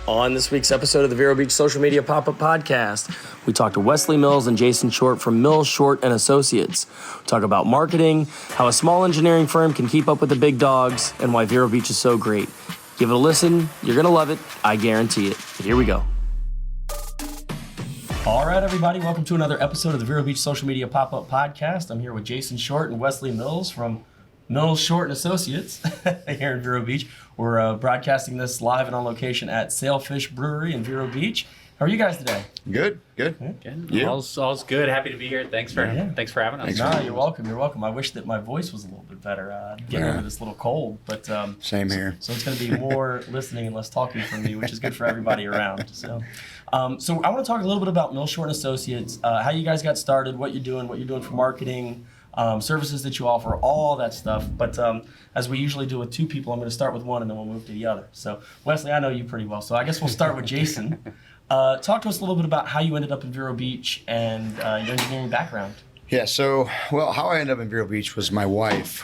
On this week's episode of the Vero Beach Social Media Pop-Up Podcast, we talk to Wesley Mills and Jason Short from Mills, Short and Associates. We talk about marketing, how a small engineering firm can keep up with the big dogs, and why Vero Beach is so great. Give it a listen. You're going to love it. I guarantee it. But here we go. All right, everybody. Welcome to another episode of the Vero Beach Social Media Pop-Up Podcast. I'm here with Jason Short and Wesley Mills from Mills, Short and Associates here in Vero Beach. We're broadcasting this live and on location at Sailfish Brewery in Vero Beach. How are you guys today? Good. Yeah. All's good. Happy to be here. Thanks for having us. No, you're welcome. I wish that my voice was a little bit better. Getting over this little cold, but same here. So it's going to be more listening and less talking from me, which is good for everybody around. So I want to talk a little bit about Mills, Short and Associates, how you guys got started, what you're doing for marketing. Services that you offer, all that stuff. But as we usually do with two people, I'm going to start with one and then we'll move to the other. So Wesley, I know you pretty well, so I guess we'll start with Jason. Talk to us a little bit about how you ended up in Vero Beach and your engineering background. Yeah, so, how I ended up in Vero Beach was my wife,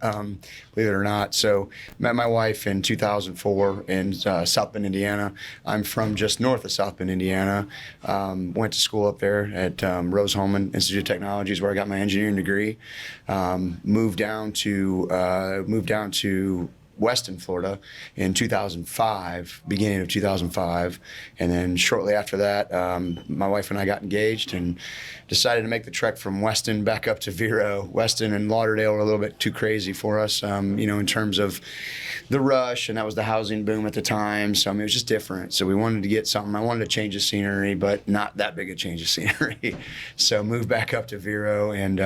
believe it or not. So, met my wife in 2004 in South Bend, Indiana. I'm from just north of South Bend, Indiana. Went to school up there at Rose-Hulman Institute of Technology is where I got my engineering degree. Moved down to Weston, Florida in 2005, beginning of 2005. And then shortly after that, my wife and I got engaged and decided to make the trek from Weston back up to Vero. Weston and Lauderdale were a little bit too crazy for us, in terms of the rush, and that was the housing boom at the time. So, it was just different. So we wanted to get something. I wanted to change the scenery, but not that big a change of scenery. So moved back up to Vero and,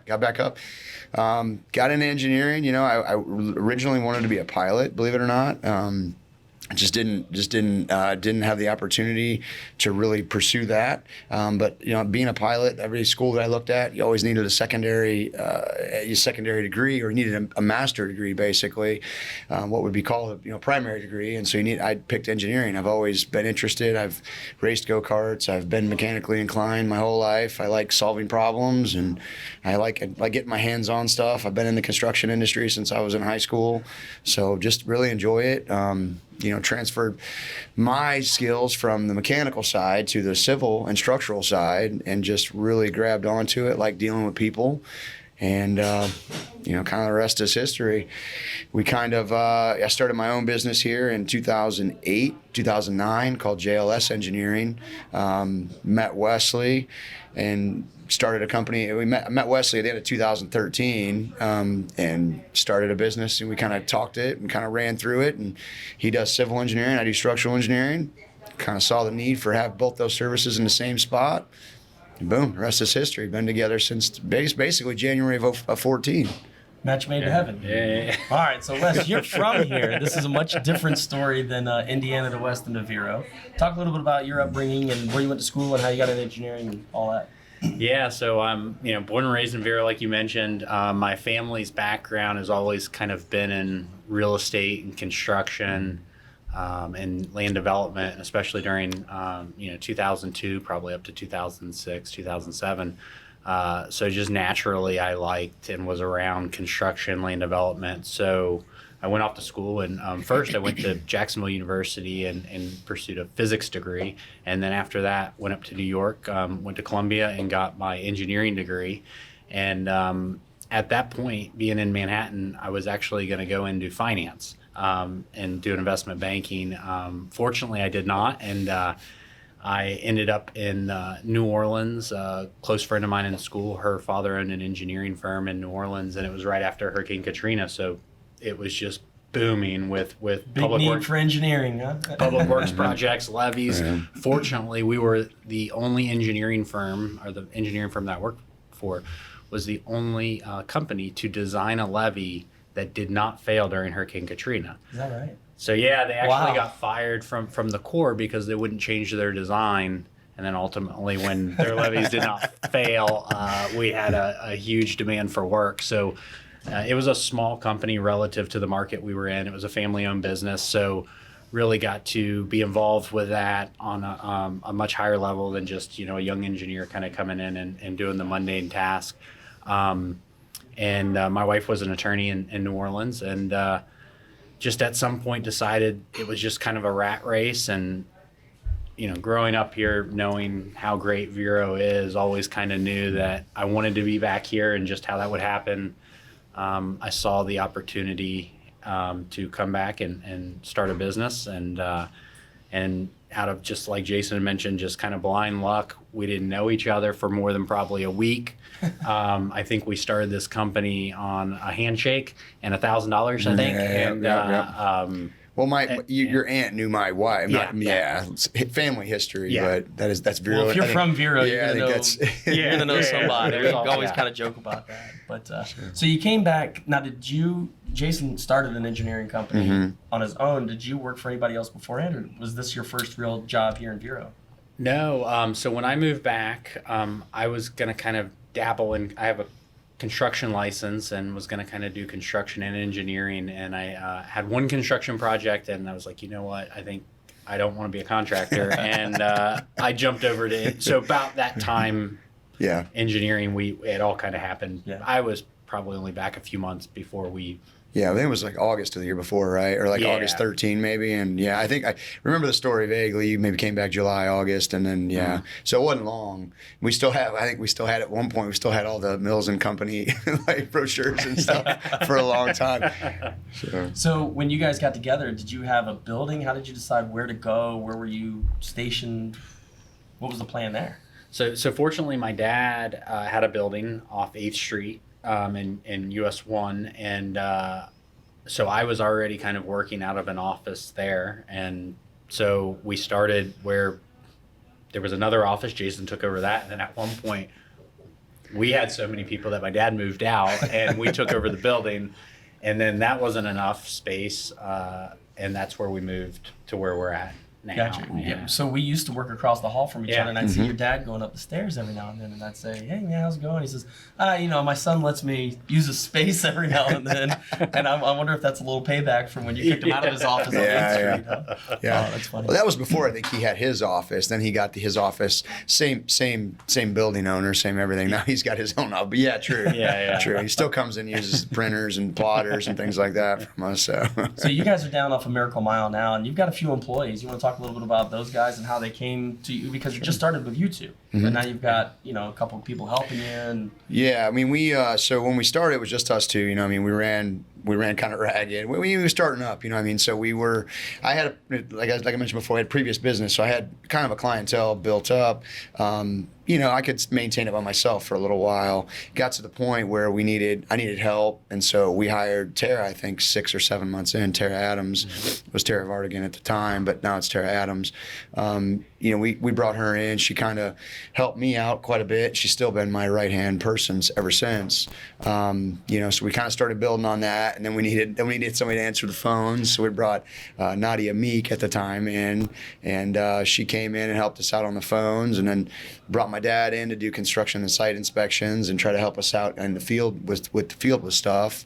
got back up. Got into engineering. I originally wanted to be a pilot, believe it or not. Just didn't have the opportunity to really pursue that. But being a pilot, every school that I looked at, you always needed a secondary degree, or you needed a master degree, basically, what would be called a primary degree. And so I picked engineering. I've always been interested. I've raced go-karts. I've been mechanically inclined my whole life. I like solving problems, and I like getting my hands on stuff. I've been in the construction industry since I was in high school, so just really enjoy it. Transferred my skills from the mechanical side to the civil and structural side, and just really grabbed onto it, like dealing with people. And, kind of the rest is history. I started my own business here in 2008, 2009 called JLS Engineering. Met Wesley and started a company. I met Wesley at the end of 2013 and started a business, and we kind of talked it and kind of ran through it. And he does civil engineering, I do structural engineering. Kind of saw the need for have both those services in the same spot. And boom, the rest is history. Been together since basically January of 14. Match made in heaven. Yeah. All right, so Wes, you're from here. This is a much different story than Indiana to Weston to Vero. Talk a little bit about your upbringing and where you went to school and how you got into engineering and all that. Yeah, so I'm born and raised in Vero, like you mentioned. My family's background has always kind of been in real estate and construction and land development, especially during 2002, probably up to 2006, 2007. So just naturally I liked and was around construction, land development. So I went off to school, and first I went to Jacksonville University and pursued a physics degree. And then after that, went up to New York, went to Columbia and got my engineering degree. And at that point, being in Manhattan, I was actually going to go into finance and do investment banking. Fortunately, I did not. And I ended up in New Orleans. A close friend of mine in school, her father owned an engineering firm in New Orleans, and it was right after Hurricane Katrina. So it was just booming with Big public need works, for engineering, huh? public works projects, levees. Yeah. Fortunately, we were the only engineering firm, or the engineering firm that I worked for was the only company to design a levee that did not fail during Hurricane Katrina. Is that right? So yeah, they actually Wow. got fired from the Corps because they wouldn't change their design. And then ultimately, when their levees did not fail, we had a huge demand for work. So it was a small company relative to the market we were in. It was a family-owned business, so really got to be involved with that on a much higher level than just a young engineer kind of coming in and doing the mundane task. And my wife was an attorney in New Orleans, and just at some point decided it was just kind of a rat race. And growing up here, knowing how great Vero is, always kind of knew that I wanted to be back here, and just how that would happen. I saw the opportunity to come back and start a business, and out of, just like Jason had mentioned, just kind of blind luck. We didn't know each other for more than probably a week. I think we started this company on a handshake and $1,000, I think. Well, your aunt knew my wife. It's family history, but that's Vero. Well, if you're from Vero, you're gonna know somebody. We There's always kind of joke about that. But so you came back. Now, Jason started an engineering company on his own. Did you work for anybody else beforehand, or was this your first real job here in Vero? No. So when I moved back, I was gonna kind of dabble in. I have a construction license and was going to kind of do construction and engineering, and I had one construction project, and I was like, you know what, I think I don't want to be a contractor. And I jumped over to, so about that time, engineering, it all kind of happened. I was probably only back a few months before we. Yeah, I think it was like August of the year before, right? Or like August 13 maybe. And I think I remember the story vaguely. You maybe came back July, August, and then so it wasn't long. I think we still had at one point, we still had all the Mills and Company like brochures and stuff for a long time. So when you guys got together, did you have a building? How did you decide where to go? Where were you stationed? What was the plan there? So fortunately, my dad had a building off 8th Street. In US 1, and so I was already kind of working out of an office there, and so we started where there was another office. Jason took over that, and then at one point we had so many people that my dad moved out, and we took over the building, and then that wasn't enough space, and that's where we moved to where we're at now. Gotcha. Yeah. So we used to work across the hall from each other, and I'd see your dad going up the stairs every now and then, and I'd say, "Hey, man, how's it going?" He says, my son lets me use a space every now and then," and I wonder if that's a little payback from when you kicked him out of his office on 8th Street. Huh? Yeah, that's funny. Well, that was before I think he had his office. Then he got his office, same building owner, same everything. Now he's got his own office. But yeah, true. True. He still comes and uses printers and plotters and things like that from us. So you guys are down off of Miracle Mile now, and you've got a few employees. You want to talk a little bit about those guys and how they came to you, because you just started with you two, but now you've got a couple of people helping you. And we so when we started, it was just us two. We ran kind of ragged. We were starting up, So I had like I mentioned before, I had previous business, so I had kind of a clientele built up. I could maintain it by myself for a little while. Got to the point where I needed help, and so we hired Tara. I think 6 or 7 months in, Tara Adams. It was Tara Vardigan at the time, but now it's Tara Adams. We brought her in. She kind of helped me out quite a bit. She's still been my right hand person ever since. So we kind of started building on that, and then we needed somebody to answer the phones. So we brought Nadia Meek at the time in, and she came in and helped us out on the phones, and then brought my dad in to do construction and site inspections and try to help us out in the field with stuff.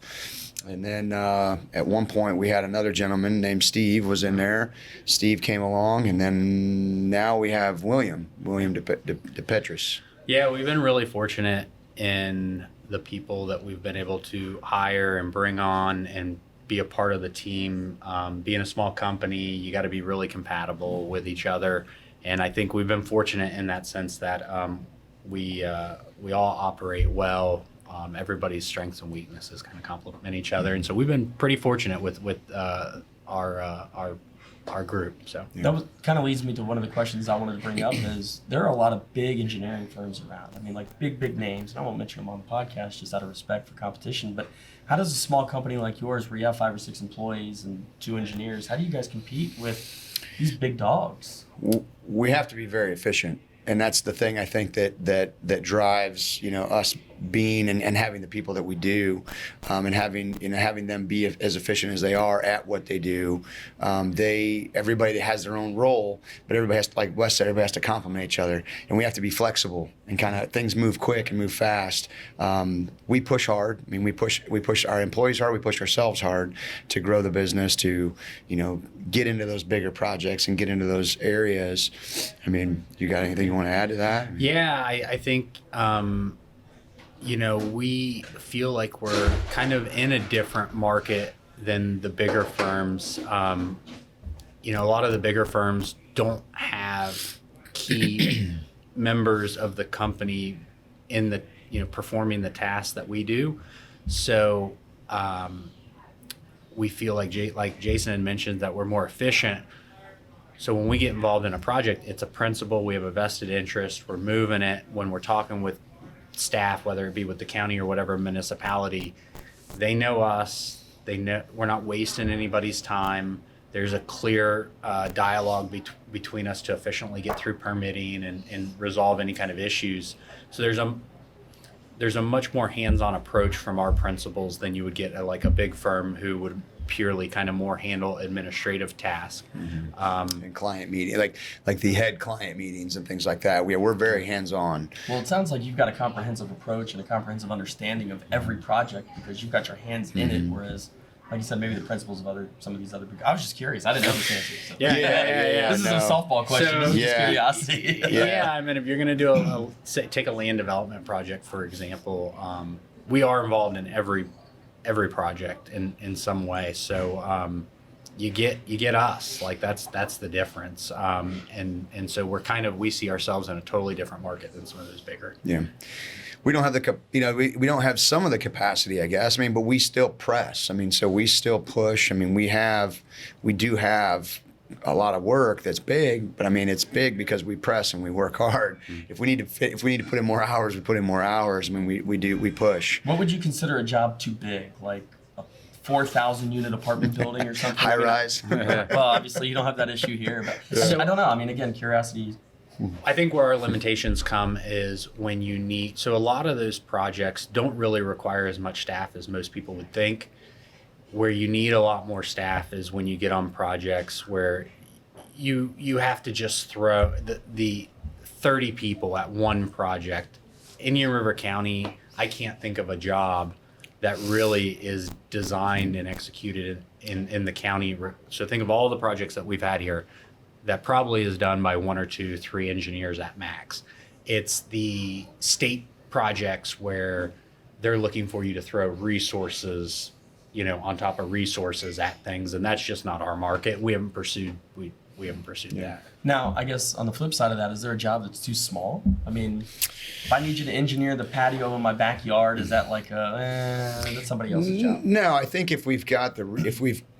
And then at one point we had another gentleman named Steve was in there. Steve came along, and then now we have William DePetris. Yeah, we've been really fortunate in the people that we've been able to hire and bring on and be a part of the team. Being a small company, you got to be really compatible with each other. And I think we've been fortunate in that sense that we all operate well. Everybody's strengths and weaknesses kind of complement each other, and so we've been pretty fortunate with our group. So that kind of leads me to one of the questions I wanted to bring up is there are a lot of big engineering firms around. I mean, like big names, and I won't mention them on the podcast just out of respect for competition. But how does a small company like yours, where you have 5 or 6 employees and 2 engineers, how do you guys compete with these big dogs? We have to be very efficient, and that's the thing I think that drives us being and having the people that we do, and having them be as efficient as they are at what they do. Everybody has their own role, but everybody has to, like Wes said, everybody has to complement each other, and we have to be flexible and kind of things move quick and move fast. We push hard. I mean, we push our employees hard. We push ourselves hard to grow the business, to get into those bigger projects and get into those areas. I mean, you got anything you want to add to that? Yeah, I think. We feel like we're kind of in a different market than the bigger firms. You know, a lot of the bigger firms don't have key members of the company in the, you know, performing the tasks that we do. So we feel like Jason had mentioned, that we're more efficient. So when we get involved in a project, it's a principle. We have a vested interest. We're moving it. When we're talking with staff, whether it be with the county or whatever municipality, they know us. They know we're not wasting anybody's time. There's a clear dialogue between us to efficiently get through permitting and resolve any kind of issues. So there's a much more hands-on approach from our principals than you would get at like a big firm who would purely kind of more handle administrative tasks. And client meeting, like the head client meetings and things like that. We're very hands-on. Well, it sounds like you've got a comprehensive approach and a comprehensive understanding of every project because you've got your hands in it, whereas, like you said, maybe the principles of some of these other. I was just curious. I didn't know the answer. So. Yeah. This is a softball question. So, This is just curiosity. Yeah, I mean, if you're going to do take a land development project, for example, we are involved in every project in some way. So you get us, like that's the difference. And so we see ourselves in a totally different market than some of those bigger. Yeah. We don't have we don't have some of the capacity, I guess. I mean, but we still press. I mean, so we still push. I mean, we do have a lot of work that's big, but I mean, it's big because we press and we work hard. If we need to put in more hours, we put in more hours. I mean, we push. What would you consider a job too big? Like a 4,000 unit apartment building or something? High rise. Well, obviously you don't have that issue here, but I don't know. I mean, again, curiosity. I think where our limitations come is when you need, so a lot of those projects don't really require as much staff as most people would think. Where you need a lot more staff is when you get on projects where you have to just throw the 30 people at one project. Indian River County, I can't think of a job that really is designed and executed in the county. So think of all the projects that we've had here. That probably is done by 1 or 2, 3 engineers at max. It's the state projects where they're looking for you to throw resources, you know, on top of resources at things, and that's just not our market. We haven't pursued that. Now, I guess on the flip side of that, is there a job that's too small? I mean, if I need you to engineer the patio in my backyard, is that like that's somebody else's job? No, I think if we've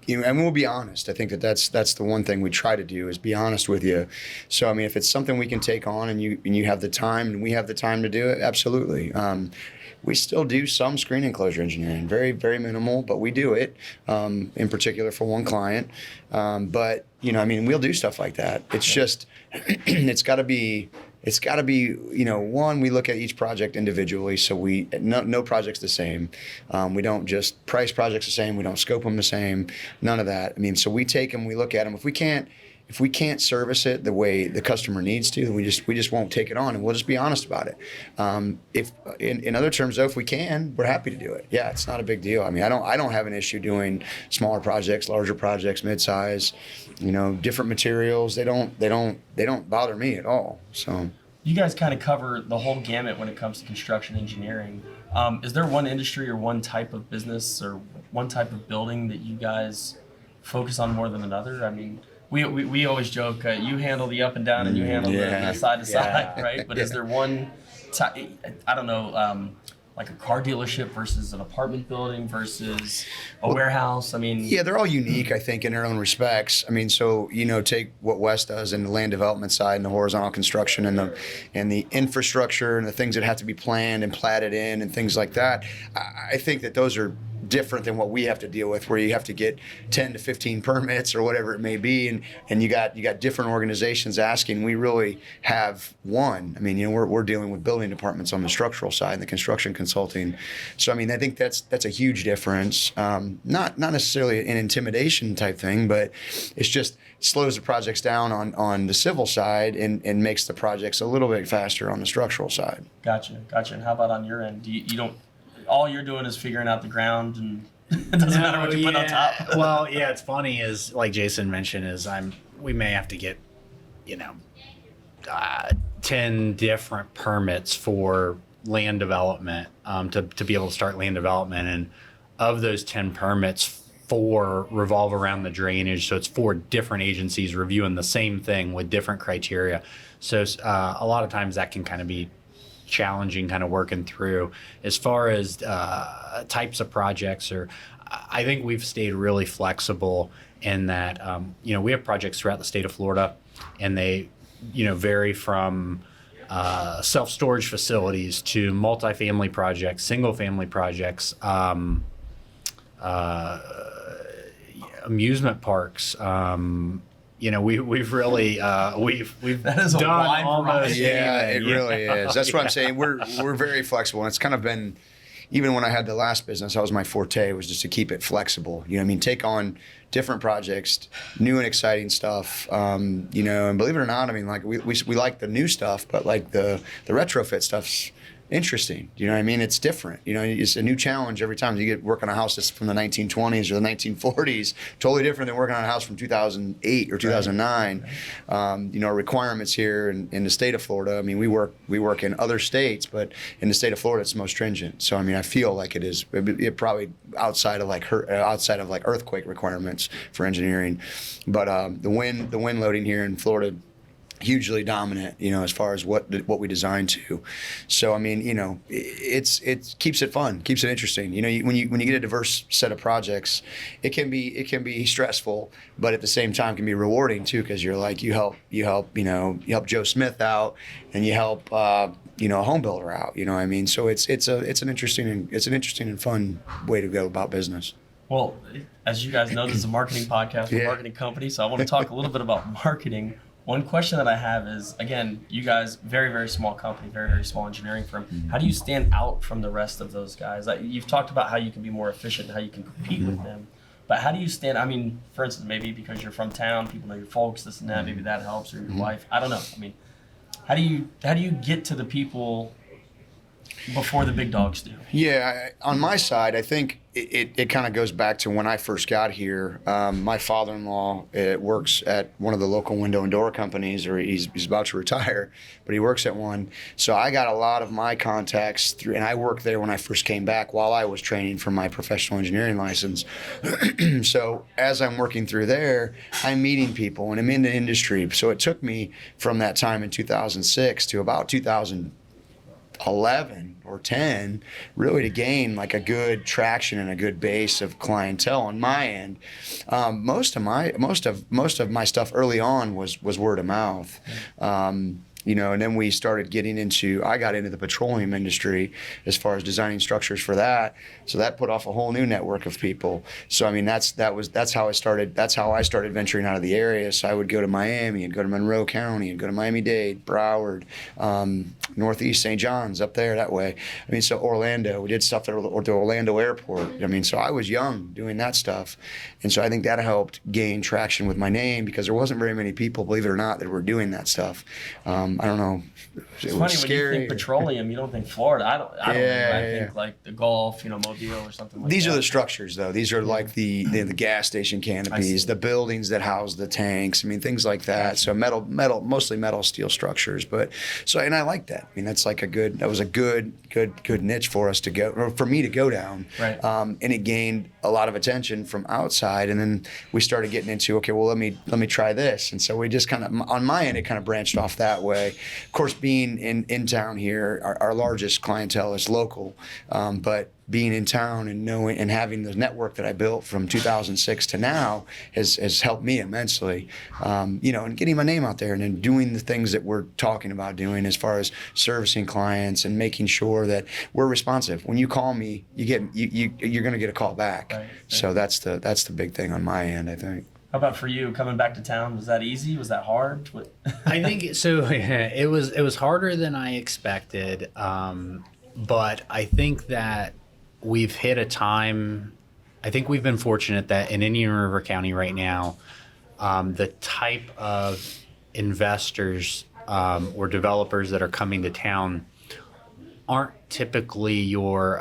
and we'll be honest. I think that's the one thing we try to do is be honest with you. So I mean, if it's something we can take on and you have the time and we have the time to do it, absolutely. We still do some screen enclosure engineering, very, very minimal, but we do it, in particular for one client. But, you know, I mean, we'll do stuff like that. It's just, it's got to be, you know, one, we look at each project individually, so no project's the same. We don't just price projects the same, we don't scope them the same, none of that. I mean, so we take them, we look at them. If we can't service it the way the customer needs to, then we just won't take it on, and we'll just be honest about it. If in other terms, though, if we can, we're happy to do it. Yeah, it's not a big deal. I mean, I don't have an issue doing smaller projects, larger projects, mid-size, you know, different materials. They don't bother me at all. So you guys kind of cover the whole gamut when it comes to construction engineering. Is there one industry or one type of business or one type of building that you guys focus on more than another? I mean, we always joke, you handle the up and down and you handle the side to side, right? But is there one, I don't know, like a car dealership versus an apartment building versus a warehouse? I mean, yeah, they're all unique, I think, in their own respects. I mean, so, you know, take what Wes does in the land development side and the horizontal construction and the infrastructure and the things that have to be planned and platted in and things like that. I think that those are different than what we have to deal with, where you have to get 10 to 15 permits or whatever it may be, and you got different organizations asking. We really have one. I mean, you know, we're dealing with building departments on the structural side and the construction consulting. So I mean, I think that's a huge difference. Not necessarily an intimidation type thing, but it's just slows the projects down on the civil side and makes the projects a little bit faster on the structural side. Gotcha. And how about on your end? You don't. All you're doing is figuring out the ground, and it doesn't matter what you put on top. Well, yeah, it's funny, is like Jason mentioned, is we may have to get, you know, 10 different permits for land development to be able to start land development, and of those 10 permits, 4 revolve around the drainage. So it's 4 different agencies reviewing the same thing with different criteria. So a lot of times that can kind of be challenging, kind of working through. As far as types of projects, I think we've stayed really flexible in that, we have projects throughout the state of Florida, and they, vary from self-storage facilities to multifamily projects, single-family projects, amusement parks. We've really we've That is a done wide almost variety. Yeah, anything. it really is. That's what I'm saying. We're very flexible, and it's kind of been, even when I had the last business, that was my forte, was just to keep it flexible. Take on different projects, new and exciting stuff. And believe it or not, like we like the new stuff, but like the retrofit stuff's interesting. It's different. It's a new challenge every time. You get work on a house that's from the 1920s or the 1940s, totally different than working on a house from 2008 or 2009. Requirements here in the state of Florida. We work in other states, but in the state of Florida, it's the most stringent. So I feel like it probably outside of like earthquake requirements for engineering, but the wind loading here in Florida, hugely dominant, as far as what we designed to. So it keeps it fun, keeps it interesting. When you get a diverse set of projects, it can be stressful, but at the same time can be rewarding too, because you're like you help Joe Smith out, and you help a home builder out. So it's an interesting and fun way to go about business. Well, as you guys know, this is a marketing podcast, we're a marketing company, so I want to talk a little bit about marketing. One question that I have is, again, you guys, very, very small company, very, very small engineering firm. How do you stand out from the rest of those guys? You've talked about how you can be more efficient, how you can compete with them. But how do you stand, for instance, maybe because you're from town, people know your folks, this and that, maybe that helps, or your wife. I don't know. How do you get to the people before the big dogs do? Yeah, on my side, I think it kind of goes back to when I first got here. My father-in-law works at one of the local window and door companies, or he's about to retire, but he works at one. So I got a lot of my contacts through, and I worked there when I first came back while I was training for my professional engineering license. So as I'm working through there, I'm meeting people, and I'm in the industry. So it took me from that time in 2006 to about 2011 or 10 really to gain like a good traction and a good base of clientele on my end. Most of my stuff early on was word of mouth. And then we started I got into the petroleum industry as far as designing structures for that. So that put off a whole new network of people. So that's how I started. That's how I started venturing out of the area. So I would go to Miami and go to Monroe County and go to Miami-Dade, Broward, Northeast St. John's, up there that way. So Orlando, we did stuff at the Orlando airport. So I was young doing that stuff. And so I think that helped gain traction with my name, because there wasn't very many people, believe it or not, that were doing that stuff. I don't know. It's funny, scary. When you think petroleum, you don't think Florida. I don't. I think like the Gulf, Mobile or something like that. These are the structures, though. These are like the gas station canopies, the buildings that house the tanks. Things like that. So mostly metal, steel structures. And I like that. That was a good niche for us to go, or for me to go down. Right. And it gained a lot of attention from outside. And then we started getting into, okay, well, let me try this. And so we just kind of, on my end, it kind of branched off that way. Of course, being in town here, our largest clientele is local, but being in town and knowing and having the network that I built from 2006 to now has helped me immensely, and getting my name out there and then doing the things that we're talking about doing as far as servicing clients and making sure that we're responsive. When you call me, you're going to get a call back. Right. So that's the big thing on my end, I think. How about for you, coming back to town? Was that easy? Was that hard? I think so. It was harder than I expected, but I think that we've hit a time. I think we've been fortunate that in Indian River County right now, the type of investors or developers that are coming to town aren't typically your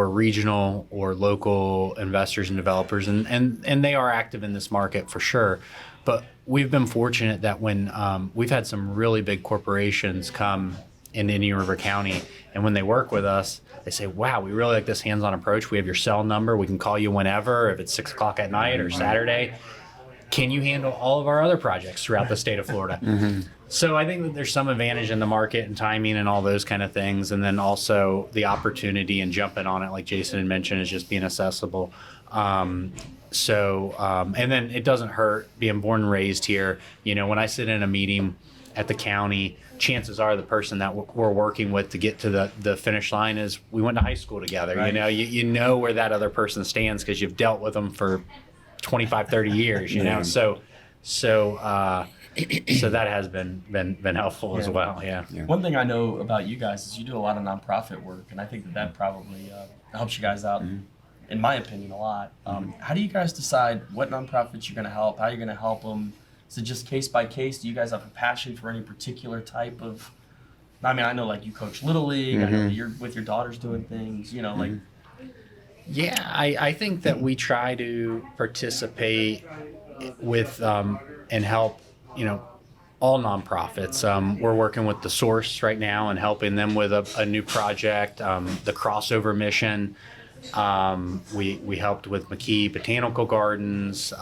regional or local investors and developers, and they are active in this market for sure. But we've been fortunate that when we've had some really big corporations come in Indian River County, and when they work with us, they say, wow, we really like this hands-on approach. We have your cell number. We can call you whenever, if it's 6 o'clock at night or Saturday. Can you handle all of our other projects throughout the state of Florida? So I think that there's some advantage in the market and timing and all those kind of things. And then also the opportunity and jumping on it, like Jason had mentioned, is just being accessible. And then it doesn't hurt being born and raised here. You know, when I sit in a meeting at the county, chances are the person that we're working with to get to the finish line is we went to high school together. Right. You know, you know where that other person stands because you've dealt with them for 25, 30 years, you know? So that has been helpful as well. Yeah. One thing I know about you guys is you do a lot of nonprofit work, and I think that probably helps you guys out, in my opinion, a lot. How do you guys decide what nonprofits you're going to help? How you're going to help them? Is it just case by case? Do you guys have a passion for any particular type of? I mean, I know like you coach Little League. I know that you're with your daughters doing things. You know, like. Yeah, I think that we try to participate with and help, you know, all nonprofits. We're working with The Source right now and helping them with a new project, the Crossover Mission. We helped with McKee Botanical Gardens.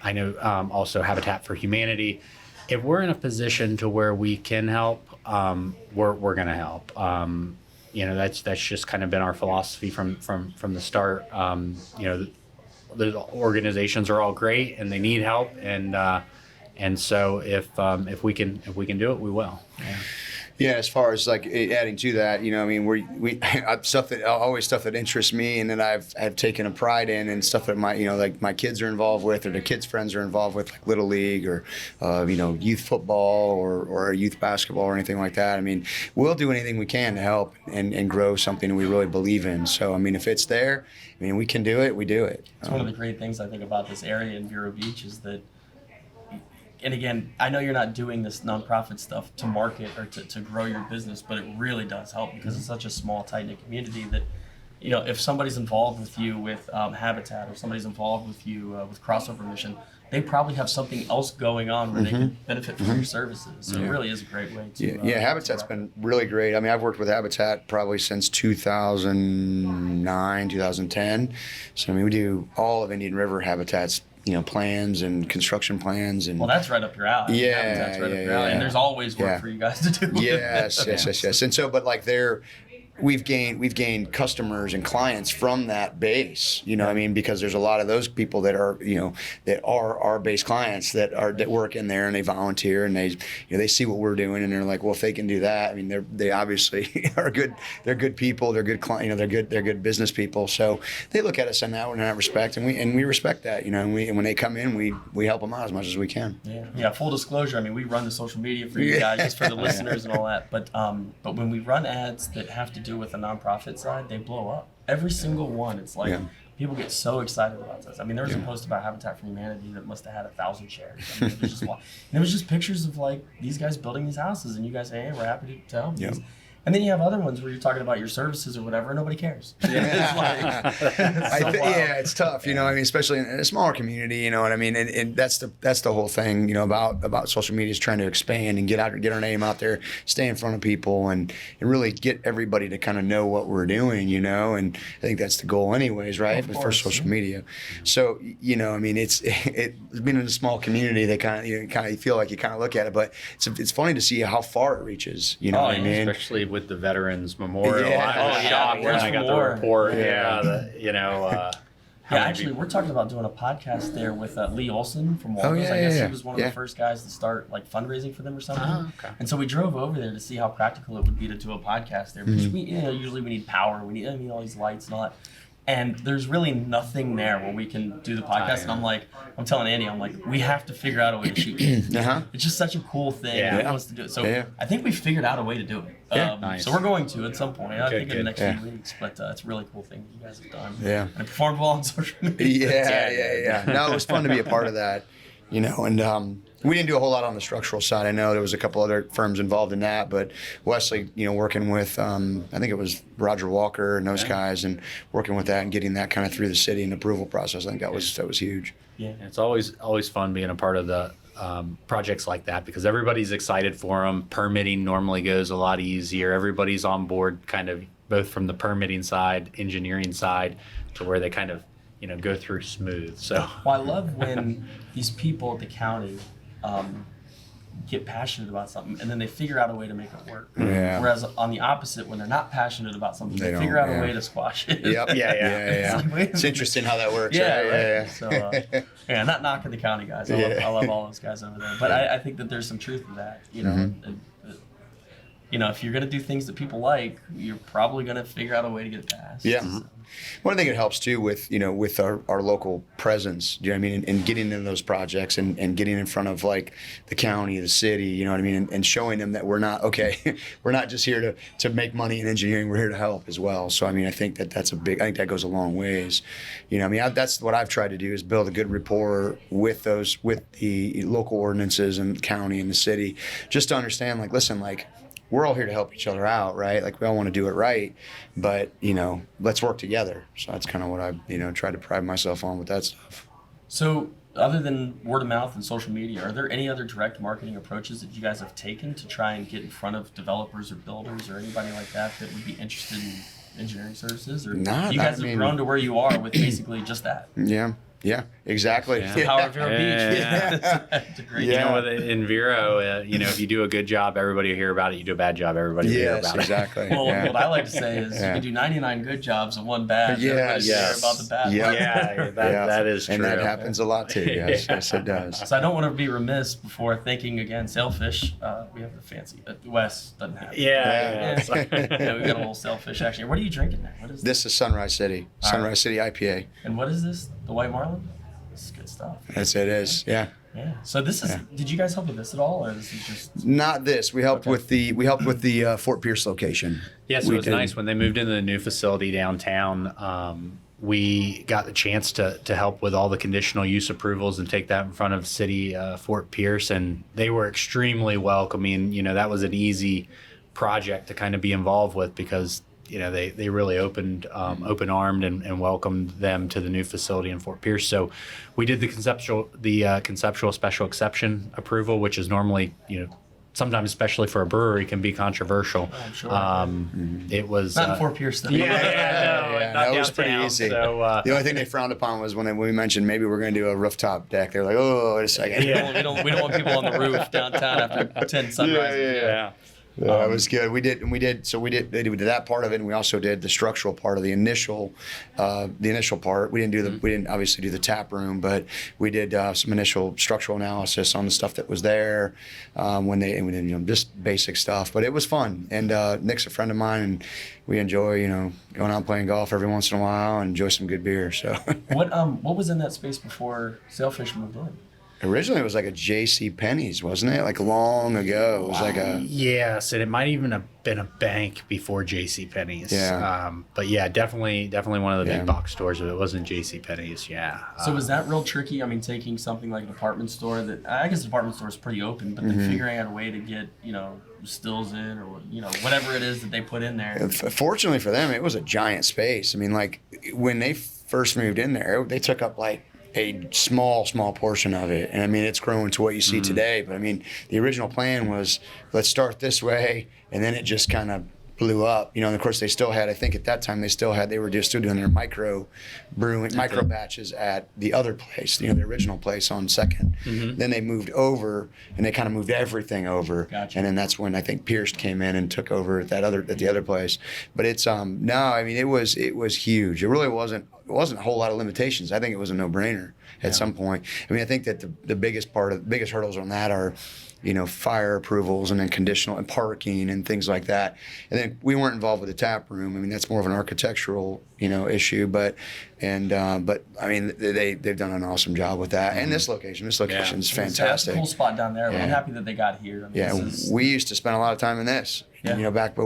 I know also Habitat for Humanity. If we're in a position to where we can help, we're going to help. You know, that's just kind of been our philosophy from the start. You know, the organizations are all great and they need help, and so if we can do it, we will. Yeah, as far as like adding to that, you know, I mean, we stuff that interests me, and that I've taken a pride in, and stuff that my kids are involved with, or the kids' friends are involved with, like Little League or you know, youth football or youth basketball or anything like that. I mean, we'll do anything we can to help and grow something we really believe in. So I mean, if it's there, I mean, we can do it, we do it. It's one of the great things I think about this area in Vero Beach is that. And again, I know you're not doing this nonprofit stuff to market or to grow your business, but it really does help because it's such a small, tight-knit community that, you know, if somebody's involved with you with Habitat or somebody's involved with you with Crossover Mission, they probably have something else going on where they can benefit from your services. So it really is a great way to. Habitat's been really great. I mean, I've worked with Habitat probably since 2009, 2010. So I mean, we do all of Indian River Habitat's, you know, plans and construction plans, and well, that's right up your alley. That's right up your alley. And there's always work for you guys to do. Yes. And so, but like we've gained customers and clients from that base, you know what I mean? Because there's a lot of those people that are, you know, that are our base clients that work in there and they volunteer and they, you know, they see what we're doing and they're like, well, if they can do that, I mean, they obviously are good. They're good people. They're good clients. You know, they're good business people. So they look at us in that respect, and we respect that, you know. And when they come in, we help them out as much as we can. Yeah. Full disclosure. I mean, we run the social media for you guys, just for the listeners and all that. But when we run ads that have to do with the nonprofit side, they blow up. Every single one. It's like people get so excited about this. I mean, there was a post about Habitat for Humanity that must have had 1,000 shares. I mean, it was just pictures of like these guys building these houses, and you guys say, hey, we're happy to help. And then you have other ones where you're talking about your services or whatever, and nobody cares. It's tough, you know. I mean, especially in a smaller community, you know what I mean. And that's the whole thing, you know, about social media is trying to expand and get our name out there, stay in front of people, and really get everybody to kind of know what we're doing, you know. And I think that's the goal, anyways, right? But for social media, so you know, I mean, it's being in a small community, they kind of feel like you kind of look at it, but it's funny to see how far it reaches, you know what I mean? Especially with the Veterans Memorial. I was shocked when I got the report. Actually, we're talking about doing a podcast there with Lee Olson from Waldo's. I guess he was one of the first guys to start like fundraising for them or something. And so we drove over there to see how practical it would be to do a podcast there. Because usually we need power, we need all these lights and all that. And there's really nothing there where we can do the podcast. And I'm telling Andy, I'm like, we have to figure out a way to shoot it. It's just such a cool thing. He wants to do it. So I think we figured out a way to do it. So we're going to at some point. I think in the next few weeks. But it's a really cool thing you guys have done. And it performed well on social media. No, it was fun to be a part of that. You know, and we didn't do a whole lot on the structural side. I know there was a couple other firms involved in that, but Wesley, you know, working with, I think it was Roger Walker and those guys, and working with that and getting that kind of through the city and approval process, I think that was huge. Yeah, it's always fun being a part of the projects like that because everybody's excited for them. Permitting normally goes a lot easier. Everybody's on board kind of both from the permitting side, engineering side, to where they kind of, go through smooth. So Well, I love when these people at the county get passionate about something and then they figure out a way to make it work. Yeah. Whereas on the opposite, when they're not passionate about something, they They figure don't, out a yeah. way to squash it. Yep. Yeah. It's like, wait a It's minute. interesting how that works. Yeah, right? right. So, yeah, not knocking the county guys. I Yeah. love all those guys over there. But I think that there's some truth to that. If you're going to do things that people like, you're probably going to figure out a way to get it passed. Yeah. So, Well, I think it helps too with with our local presence. Do you know what I mean? And getting into those projects and getting in front of like the county, the city. You know what I mean? And showing them that we're not just here to make money in engineering. We're here to help as well. So I mean, I think that's I think that goes a long ways. That's what I've tried to do is build a good rapport with the local ordinances and county and the city, just to understand listen, we're all here to help each other out, right? Like we all want to do it right, but let's work together. So that's kind of what I try to pride myself on with that stuff. So other than word of mouth and social media, are there any other direct marketing approaches that you guys have taken to try and get in front of developers or builders or anybody like that would be interested in engineering services? Or you guys have grown to where you are with basically just that? Yeah, exactly. Yeah. The power of Vero Beach. Yeah. It's a great Yeah. In Vero, if you do a good job, everybody will hear about it. You do a bad job, everybody will hear Yes, about exactly. Well, yeah. what I like to say is you can do 99 good jobs and one bad. Yes. Everybody's hear Yes. about the bad. Yeah. one. it. Yeah, that is true. And that happens a lot too. Yes, Yeah. yes, it does. So I don't want to be remiss before thinking again. Sailfish, we have the fancy. Wes doesn't have. It. Yeah. Yeah, we got a little Sailfish action. What are you drinking there? What is this? This is Sunrise City. All right. Sunrise City IPA. And what is this? The White Marlin? This is good stuff. Yes, it is. Yeah. Yeah. So this is. Yeah. Did you guys help with this at all, or this is just? Not this. We helped Okay. with the Fort Pierce location. Yeah, so We it was did. nice when they moved into the new facility downtown. We got the chance to help with all the conditional use approvals and take that in front of City Fort Pierce, and they were extremely welcoming. That was an easy project to kind of be involved with because they really open armed and welcomed them to the new facility in Fort Pierce. So we did the conceptual special exception approval, which is normally sometimes, especially for a brewery, can be controversial. Oh, I'm sure. It was Not in Fort Pierce though. no, Yeah, not that was pretty downtown. easy. So, The only thing they frowned upon was when we mentioned maybe we're going to do a rooftop deck. They were like, "Oh, wait a second." Yeah. We don't want people on the roof downtown after 10 sunrises. yeah. Yeah, it was good. We did that part of it, and we also did the structural part of the initial part. We didn't obviously do the tap room, but we did some initial structural analysis on the stuff that was there. We did just basic stuff, but it was fun. And Nick's a friend of mine, and we enjoy going out playing golf every once in a while and enjoy some good beer. So What was in that space before Sailfish moved in? originally it was like a J.C. Penney's, wasn't it? Like long ago, it was like a. Yes, and it might even have been a bank before J.C. Penney's. Yeah. But yeah, definitely one of the Yeah. big box stores. But it wasn't J.C. Penney's. Yeah. So was that real tricky? I mean, taking something like a department store that I guess the department store is pretty open, but then figuring out a way to get stills in or whatever it is that they put in there. Fortunately for them, it was a giant space. I mean, like when they first moved in there, they took up like a small portion of it. And I mean, it's grown to what you see today. But I mean, the original plan was let's start this way, and then it just kind of blew up. And of course they still had, I think at that time they were just still doing their micro batches at the other place, the original place on Second. Then they moved over, and they kind of moved everything over. Gotcha. And then that's when I think Pierce came in and took over at the other place. But it's no, I mean it was huge. It really wasn't a whole lot of limitations. I think it was a no-brainer at some point. I mean, I think that the biggest hurdles on that are fire approvals and then conditional and parking and things like that. And then we weren't involved with the tap room. I mean, that's more of an architectural, issue. But I mean, they've done an awesome job with that. And this location is It's fantastic. a cool spot down there. I'm Yeah. happy that they got here. I mean, Yeah, this is- we used to spend a lot of time in this. Yeah. Back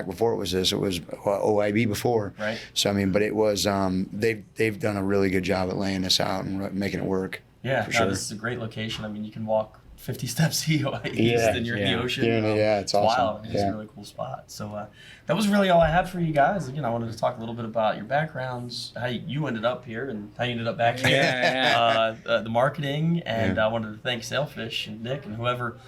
before it was this, it was OIB before. Right. So I mean, but it was they've done a really good job at laying this out and making it work. yeah, for no, sure. this is a great location. I mean, you can walk 50 steps east, Yeah, and you're in yeah. the ocean. Yeah, it's awesome. Wild. It's Yeah. a really cool spot. So that was really all I had for you guys. Again, I wanted to talk a little bit about your backgrounds, how you ended up here, and how you ended up back here. Yeah, The marketing, and I wanted to thank Sailfish and Nick and whoever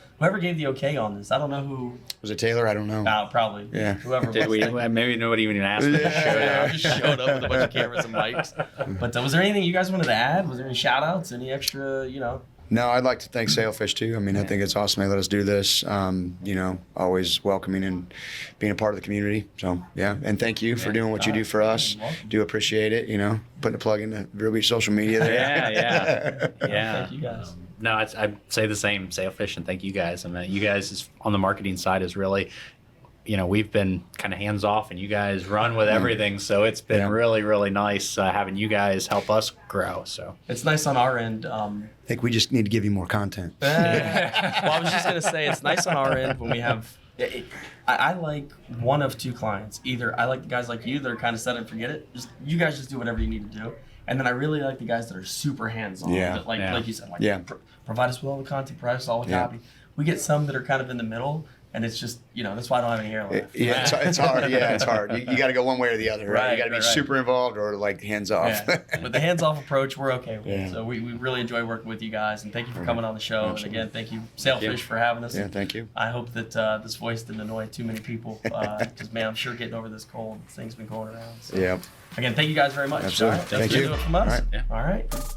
gave the okay on this. I don't know who. Was it Taylor? I don't know. Probably. Yeah. Whoever. Did we? was. Maybe nobody even asked me. I just showed up with a bunch of cameras and mics. But was there anything you guys wanted to add? Was there any shout outs? Any extra, No, I'd like to thank Sailfish too. I mean, I think it's awesome they let us do this. Always welcoming and being a part of the community. So yeah, and thank you for doing what you do for us. You're welcome. Do appreciate it. Putting a plug in the Vero Beach social media there. Yeah. Thank you guys. No, I'd say the same. Sailfish, and thank you guys. I mean, you guys on the marketing side is really, we've been kind of hands off, and you guys run with everything. So it's been really, really nice having you guys help us grow. So It's nice on our end. I think we just need to give you more content. Well, I was just gonna say it's nice on our end when we have. I like one of two clients. Either I like the guys like you that are kind of set it and forget it. You guys just do whatever you need to do. And then I really like the guys that are super hands-on. Yeah. That like you said, provide us with all the content, provide us all the copy. We get some that are kind of in the middle, and it's just, that's why I don't have any hair left. It's hard. Yeah, it's hard. You got to go one way or the other, right? You got to be Right. super involved or like hands off. Yeah. But the hands-off approach, we're okay with. Yeah. So we really enjoy working with you guys, and thank you for coming on the show. Absolutely. And again, thank you, Sailfish, for having us. Yeah, thank you. I hope that this voice didn't annoy too many people, because man, I'm sure getting over this cold, things been going around. So. Yeah. Again, thank you guys very much. Absolutely. All right, that's Thank gonna you. do it from us. All right. All right.